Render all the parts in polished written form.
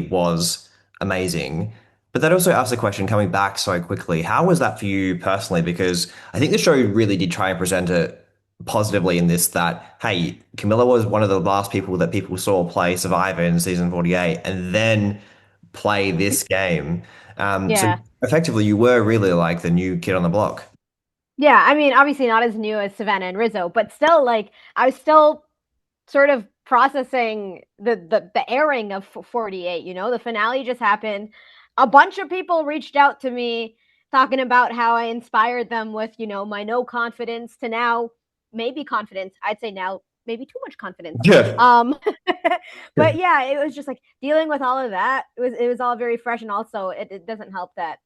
was amazing. But that also asks the question, coming back so quickly, how was that for you personally? Because I think the show really did try and present it positively in this that, hey, Camilla was one of the last people that people saw play Survivor in season 48 and then play this game. So Yeah. effectively, you were really like the new kid on the block. Yeah, I mean, obviously not as new as Savannah and Rizzo, but still, like, I was still sort of processing the airing of 48, you know? The finale just happened. A bunch of people reached out to me talking about how I inspired them with, my no confidence to now maybe confidence. I'd say now maybe too much confidence. Yeah. Um but yeah, it was just like dealing with all of that. It was all very fresh, and also it doesn't help that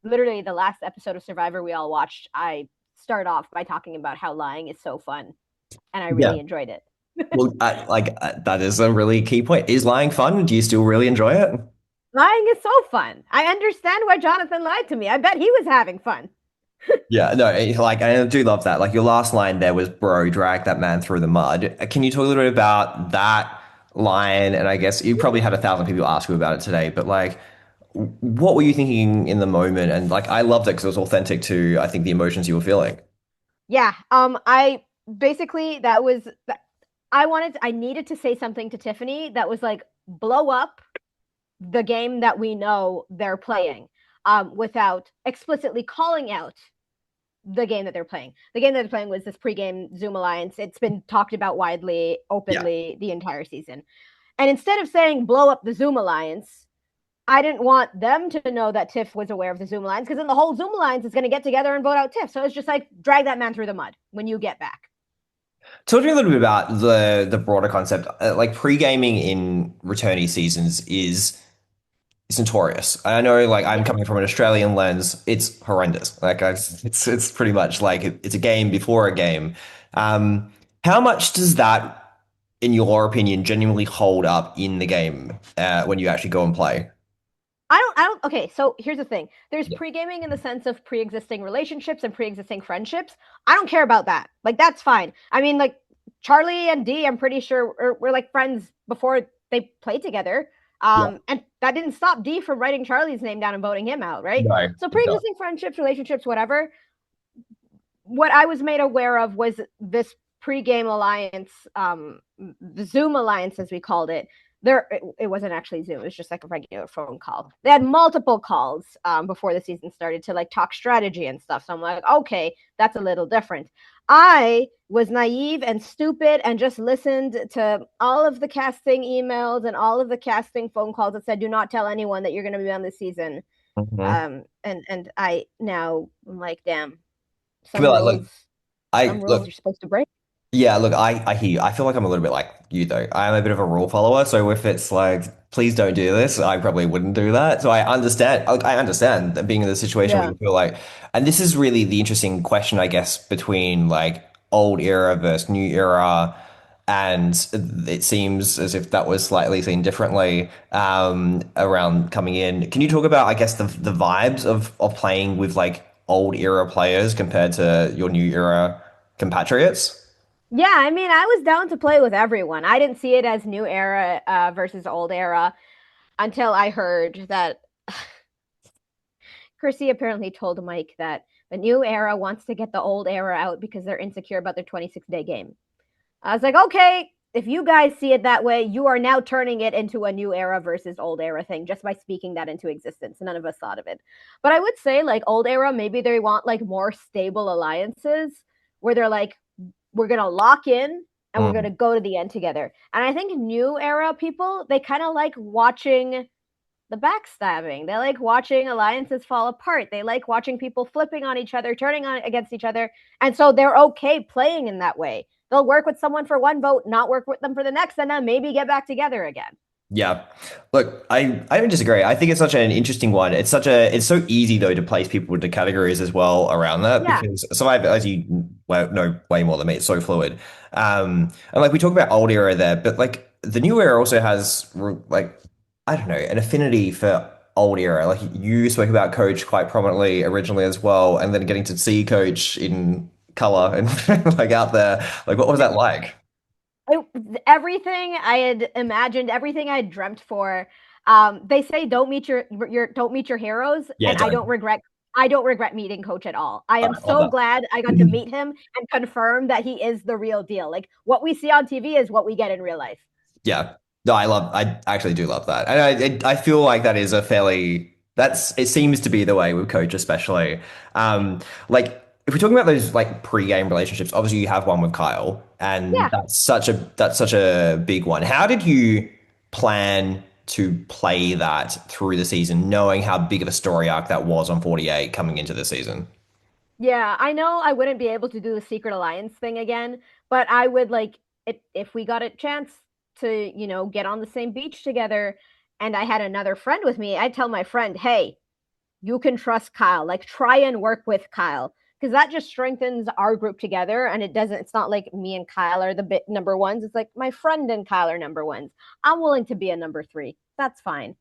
literally the last episode of Survivor we all watched, I start off by talking about how lying is so fun, and I Yeah. really enjoyed it. Well, that is a really key point. Is lying fun? Do you still really enjoy it? Lying is so fun. I understand why Jonathan lied to me. I bet he was having fun. Yeah, no, like I do love that. Like your last line there was, "Bro, drag that man through the mud." Can you talk a little bit about that line? And I guess you probably had 1,000 people ask you about it today, but like, what were you thinking in the moment? And like, I loved it because it was authentic to, I think, the emotions you were feeling. Yeah. I basically that was I needed to say something to Tiffany that was like blow up the game that we know they're playing, without explicitly calling out the game that they're playing. The game that they're playing was this pregame Zoom alliance. It's been talked about widely, Yeah. openly the entire season. And instead of saying blow up the Zoom alliance, I didn't want them to know that Tiff was aware of the Zoom alliance, because then the whole Zoom alliance is going to get together and vote out Tiff. So it's just like drag that man through the mud when you get back. Talk to me a little bit about the broader concept. Like pre-gaming in returnee seasons is it's notorious. I know, like I'm Yeah. coming from an Australian lens, it's horrendous. It's pretty much like it's a game before a game. How much does that, in your opinion, genuinely hold up in the game when you actually go and play? I don't, okay, so here's the thing. There's Yeah. pre-gaming in the sense of pre-existing relationships and pre-existing friendships. I don't care about that. Like, that's fine. I mean, like, Charlie and Dee, I'm pretty sure were like friends before they played together. Yeah. And that didn't stop Dee from writing Charlie's name down and voting him out, right? No, So it does. pre-existing friendships, relationships, whatever. What I was made aware of was this pre-game alliance, the Zoom alliance, as we called it. It wasn't actually Zoom; it was just like a regular phone call. They had multiple calls before the season started to like talk strategy and stuff. So I'm like, okay, that's a little different. I was naive and stupid and just listened to all of the casting emails and all of the casting phone calls that said, "Do not tell anyone that you're going to be on this season." Mhm. And I now I'm like, damn, some Camilla, look, rules some I rules look. you're supposed to break. Yeah, look, I hear you. I feel like I'm a little bit like you though. I'm a bit of a rule follower, so if it's like, please don't do this, I probably wouldn't do that. So I understand. I understand that being in the situation where Yeah. you feel like, and this is really the interesting question, I guess, between like old era versus new era, and it seems as if that was slightly seen differently around coming in. Can you talk about, I guess, the vibes of playing with like old era players compared to your new era compatriots? Yeah, I mean, I was down to play with everyone. I didn't see it as new era versus old era until I heard that Chrissy apparently told Mike that the new era wants to get the old era out because they're insecure about their 26-day game. I was like, okay, if you guys see it that way, you are now turning it into a new era versus old era thing just by speaking that into existence. None of us thought of it. But I would say, like, old era, maybe they want like more stable alliances where they're like, we're going to lock in and we're going to go to the end together. And I think new era people, they kind of like watching the backstabbing. They like watching alliances fall apart. They like watching people flipping on each other, turning on against each other. And so they're okay playing in that way. They'll work with someone for one vote, not work with them for the next, and then maybe get back together again. Yeah. Look, I don't disagree. I think it's such an interesting one. It's so easy though to place people into categories as well around that Yeah. because Survivor, as you know way more than me, it's so fluid. And like we talk about old era there, but like the new era also has like I don't know, an affinity for old era. Like you spoke about Coach quite prominently originally as well, and then getting to see Coach in color and like out there. Like what was that like? Everything I had imagined, everything I had dreamt for. They say don't meet your heroes, Yeah, and don't. I don't regret meeting Coach at all. I I am love so glad I got to that. meet him and confirm that he is the real deal. Like what we see on TV is what we get in real life. Yeah. No, I actually do love that. And I feel like that is a fairly, it seems to be the way with Coach, especially. Like, if we're talking about those like pre-game relationships, obviously you have one with Kyle, and Yeah. that's such a big one. How did you plan to play that through the season, knowing how big of a story arc that was on 48 coming into the season? Yeah, I know I wouldn't be able to do the Secret Alliance thing again, but I would like it if we got a chance to, get on the same beach together and I had another friend with me, I'd tell my friend, "Hey, you can trust Kyle. Like try and work with Kyle." Because that just strengthens our group together and it's not like me and Kyle are the number ones. It's like my friend and Kyle are number ones. I'm willing to be a number three. That's fine.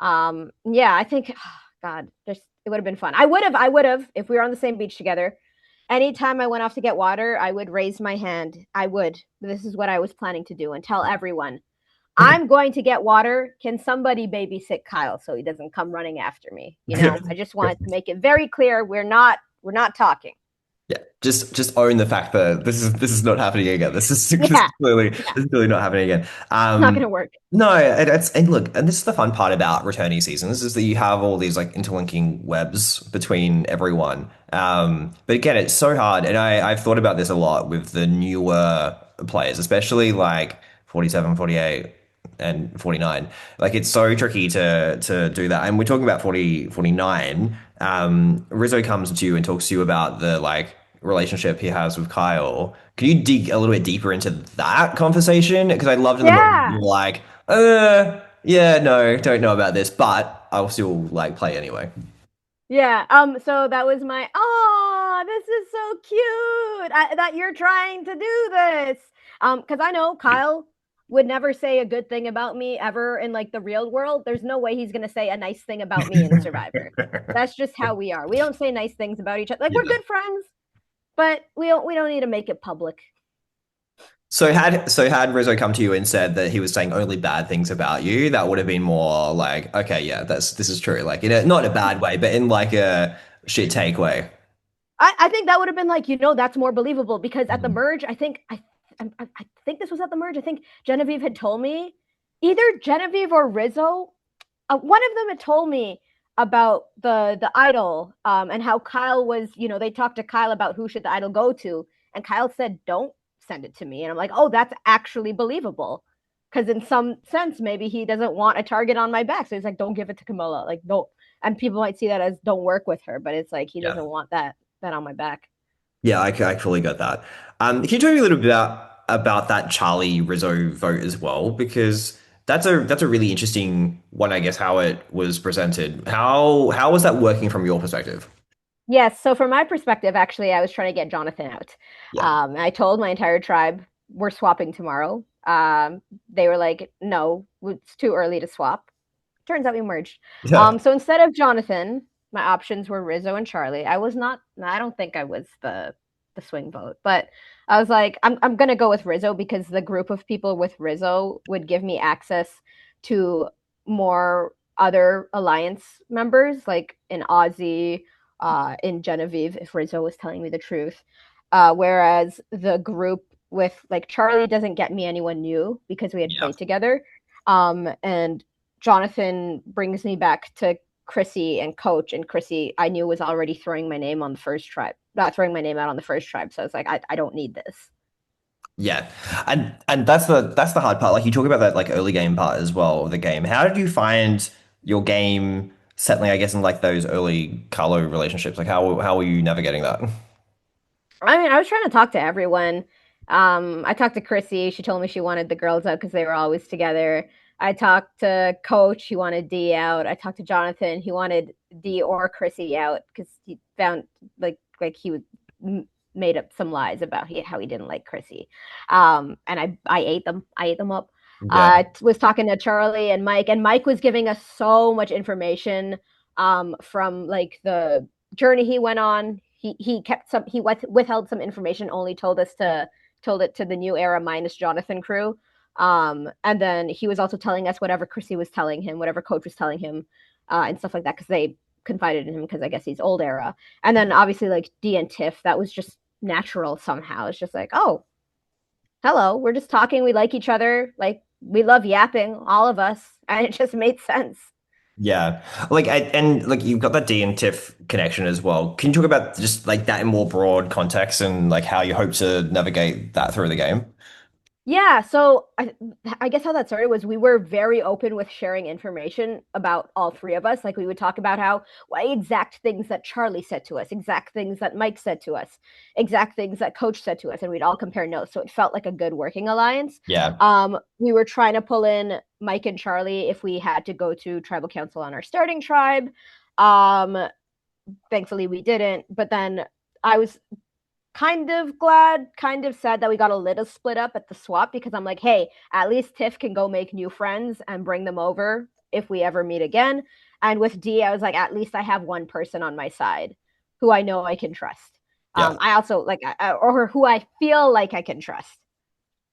Yeah, I think, God, just it would have been fun. I would have, if we were on the same beach together. Anytime I went off to get water, I would raise my hand. I would. This is what I was planning to do and tell everyone, I'm going to get water. Can somebody babysit Kyle so he doesn't come running after me? I just wanted to make it very clear we're not talking. Yeah, just own the fact that this is not happening again. Yeah, yeah, This is clearly not happening again. it's not gonna work. No, and look, and this is the fun part about returning seasons is that you have all these like interlinking webs between everyone. But again, it's so hard, and I've thought about this a lot with the newer players, especially like 47, 48, and 49. Like it's so tricky to do that. And we're talking about 40, 49. Rizzo comes to you and talks to you about the like relationship he has with Kyle. Can you dig a little bit deeper into that conversation? Because I loved in the moment Yeah. you're like, yeah, no, don't know about this, but I'll still like play anyway. Yeah. So that was my, oh, this is so cute that you're trying to do this. Because I know Kyle would never say a good thing about me ever in like the real world. There's no way he's gonna say a nice thing about me in Survivor. That's just how we are. We don't say nice things about each other. Like we're Yeah. good friends, but we don't need to make it public. So had Rizzo come to you and said that he was saying only bad things about you, that would have been more like, okay, yeah, this is true. Like not in a bad way, but in like a shit take way. I think that would have been like, that's more believable because at the Mhm. merge, I think this was at the merge. I think Genevieve had told me, either Genevieve or Rizzo, one of them had told me about the idol, and how Kyle was, they talked to Kyle about who should the idol go to, and Kyle said, "Don't send it to me." And I'm like, "Oh, that's actually believable." Because in some sense, maybe he doesn't want a target on my back. So he's like, "Don't give it to Kamilla." Like, don't. And people might see that as don't work with her, but it's like he Yeah. doesn't want that on my back. Yeah, I fully got that. Can you tell me a little bit about that Charlie Rizzo vote as well? Because that's a really interesting one, I guess, how it was presented. How was that working from your perspective? Yes. So from my perspective, actually, I was trying to get Jonathan out. Yeah. I told my entire tribe we're swapping tomorrow. They were like, "No, it's too early to swap." Turns out we merged. Yeah. So instead of Jonathan, my options were Rizzo and Charlie. I was not. I don't think I was the swing vote, but I was like, I'm gonna go with Rizzo because the group of people with Rizzo would give me access to more other alliance members, like in Ozzy, in Genevieve, if Rizzo was telling me the truth. Whereas the group with like Charlie doesn't get me anyone new because we had Yeah. played together. And Jonathan brings me back to Chrissy and Coach, and Chrissy I knew was already throwing my name on the first tribe, not throwing my name out on the first tribe. So I was like, I don't need this. Yeah. And that's the hard part. Like you talk about that like early game part as well of the game. How did you find your game settling, I guess, in like those early Carlo relationships? Like how were you navigating that? I mean, I was trying to talk to everyone. I talked to Chrissy. She told me she wanted the girls out because they were always together. I talked to Coach. He wanted D out. I talked to Jonathan. He wanted D or Chrissy out because he found like he would made up some lies about how he didn't like Chrissy. And I ate them. I ate them up. Yeah. Was talking to Charlie and Mike was giving us so much information from like the journey he went on. He kept some. He withheld some information. Only told it to the New Era minus Jonathan crew. And then he was also telling us whatever Chrissy was telling him, whatever coach was telling him, and stuff like that, because they confided in him because I guess he's old era. And then obviously like D and Tiff, that was just natural somehow. It's just like, oh, hello, we're just talking, we like each other, like we love yapping, all of us, and it just made sense. Yeah, like and like you've got that D and Tiff connection as well. Can you talk about just like that in more broad context and like how you hope to navigate that through the game? Yeah, so I guess how that started was we were very open with sharing information about all three of us. Like we would talk about how exact things that Charlie said to us, exact things that Mike said to us, exact things that Coach said to us, and we'd all compare notes. So it felt like a good working alliance. Yeah, We were trying to pull in Mike and Charlie if we had to go to tribal council on our starting tribe. Um, Thankfully we didn't. But then I was kind of glad, kind of sad that we got a little split up at the swap because I'm like, hey, at least Tiff can go make new friends and bring them over if we ever meet again. And with D, I was like, at least I have one person on my side who I know I can trust. yeah. I also like, or who I feel like I can trust.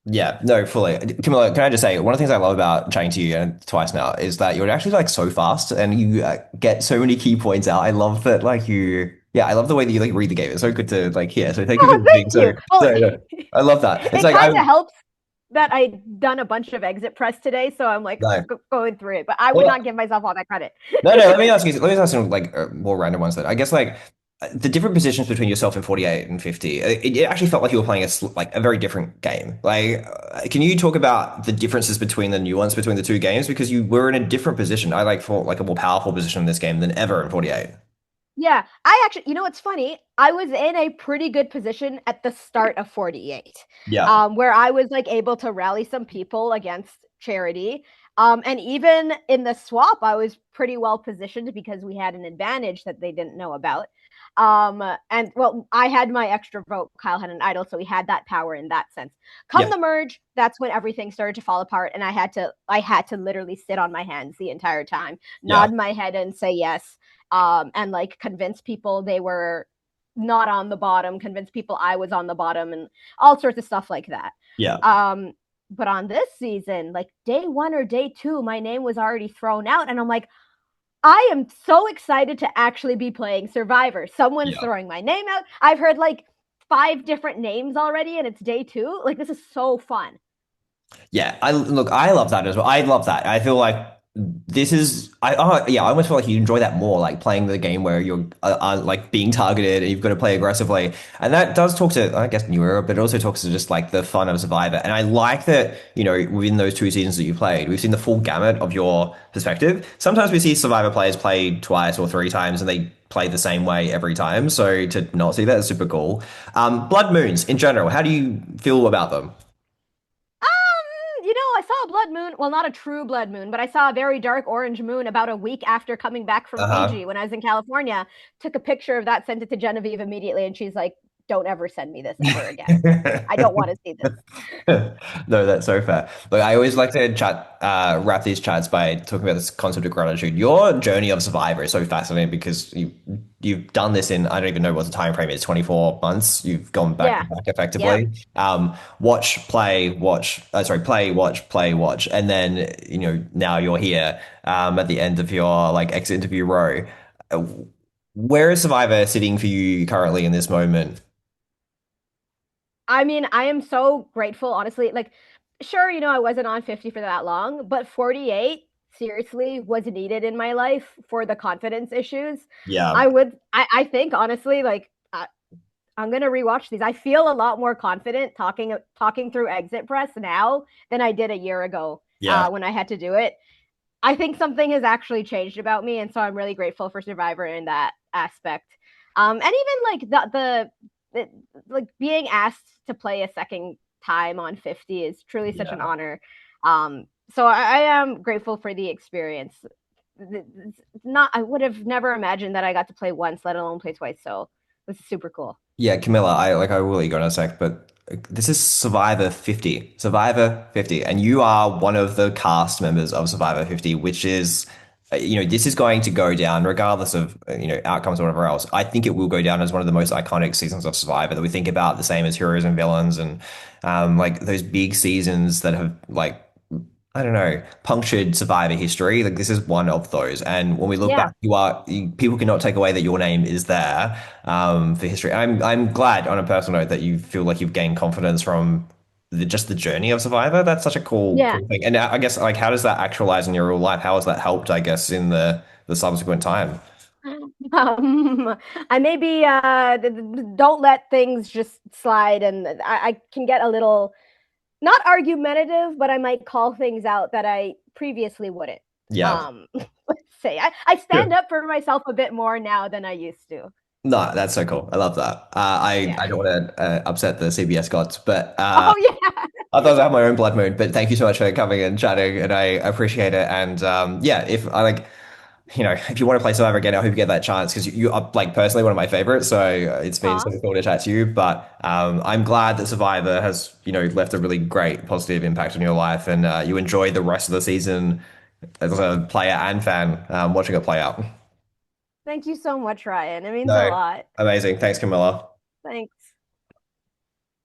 Yeah, no, fully. Camilla, can I just say, one of the things I love about chatting to you and twice now is that you're actually like so fast and you get so many key points out. I love that, like yeah, I love the way that you like read the game. It's so good to like hear. So thank you for Oh, being thank you. Well, no, I love that. It's it like kind of I'm helps that I've done a bunch of exit press today, so I'm like no. going through it, but I would not Well, give myself all that credit. no. Let me ask you like more random ones then. I guess like the different positions between yourself and 48 and 50, it actually felt like you were playing like a very different game. Like, can you talk about the differences between the nuance between the two games? Because you were in a different position. I like thought like a more powerful position in this game than ever in 48. Yeah, I actually, you know what's funny? I was in a pretty good position at the start of 48, Yeah, where I was like able to rally some people against Charity. And even in the swap, I was pretty well positioned because we had an advantage that they didn't know about. And well, I had my extra vote, Kyle had an idol, so we had that power in that sense. Come yeah, the merge, that's when everything started to fall apart, and I had to literally sit on my hands the entire time, yeah, nod my head and say yes, and like convince people they were not on the bottom, convince people I was on the bottom, and all sorts of stuff like that. yeah, Um, but on this season, like day one or day two, my name was already thrown out, and I'm like, I am so excited to actually be playing Survivor. Someone's yeah. throwing my name out. I've heard like 5 different names already, and it's day two. Like this is so fun. Yeah, I look, I love that as well. I love that. I feel like this is, yeah, I almost feel like you enjoy that more, like playing the game where you're like being targeted and you've got to play aggressively. And that does talk to, I guess, New Era, but it also talks to just like the fun of Survivor. And I like that, within those 2 seasons that you played, we've seen the full gamut of your perspective. Sometimes we see Survivor players play twice or 3 times and they play the same way every time. So to not see that is super cool. Blood Moons in general, how do you feel about them? I saw a blood moon. Well, not a true blood moon, but I saw a very dark orange moon about a week after coming back from Uh-huh. Fiji when I was in California. Took a picture of that, sent it to Genevieve immediately, and she's like, "Don't ever send me this ever again. I don't want to see this." No, that's so fair. Look, I always like to wrap these chats by talking about this concept of gratitude. Your journey of Survivor is so fascinating because you've done this in I don't even know what the time frame is, 24 months. You've gone back to Yeah. back Yep. effectively. Watch, play, watch. Sorry, play, watch, play, watch, and then now you're here at the end of your like exit interview row. Uh, Where is Survivor sitting for you currently in this moment? I mean, I am so grateful, honestly. Like, sure, I wasn't on 50 for that long, but 48 seriously was needed in my life for the confidence issues. Yeah, I think, honestly, like, I'm gonna rewatch these. I feel a lot more confident talking through exit press now than I did a year ago yeah, when I had to do it. I think something has actually changed about me, and so I'm really grateful for Survivor in that aspect. And even like the like being asked to play a second time on 50 is truly such an yeah. honor. So I am grateful for the experience. Not I would have never imagined that I got to play once, let alone play twice. So this is super cool. Yeah, Camilla, I will let you go in a sec, but this is Survivor 50. Survivor 50. And you are one of the cast members of Survivor 50, which is this is going to go down regardless of, outcomes or whatever else. I think it will go down as one of the most iconic seasons of Survivor that we think about the same as Heroes and Villains and like those big seasons that have like, I don't know, punctured Survivor history. Like this is one of those. And when we look back, Yeah. people cannot take away that your name is there for history. I'm glad on a personal note that you feel like you've gained confidence from just the journey of Survivor. That's such a Yeah. cool thing. And I guess like how does that actualize in your real life? How has that helped, I guess, in the subsequent time? I maybe don't let things just slide, and I can get a little not argumentative, but I might call things out that I previously wouldn't. Yeah. Let's say I stand Good. up for myself a bit more now than I used to. No, that's so cool. I love that. I Yeah. I don't want to upset the CBS gods, but Oh yeah. I thought I have my own blood moon. But thank you so much for coming and chatting, and I appreciate it. And yeah, if I like, if you want to play Survivor again, I hope you get that chance because you are like personally one of my favorites. So it's been so Aw. cool to chat to you. But I'm glad that Survivor has left a really great positive impact on your life, and you enjoy the rest of the season as a player and fan watching it play out. Thank you so much, Ryan. It means a No, lot. amazing. Thanks, Camilla. Thanks.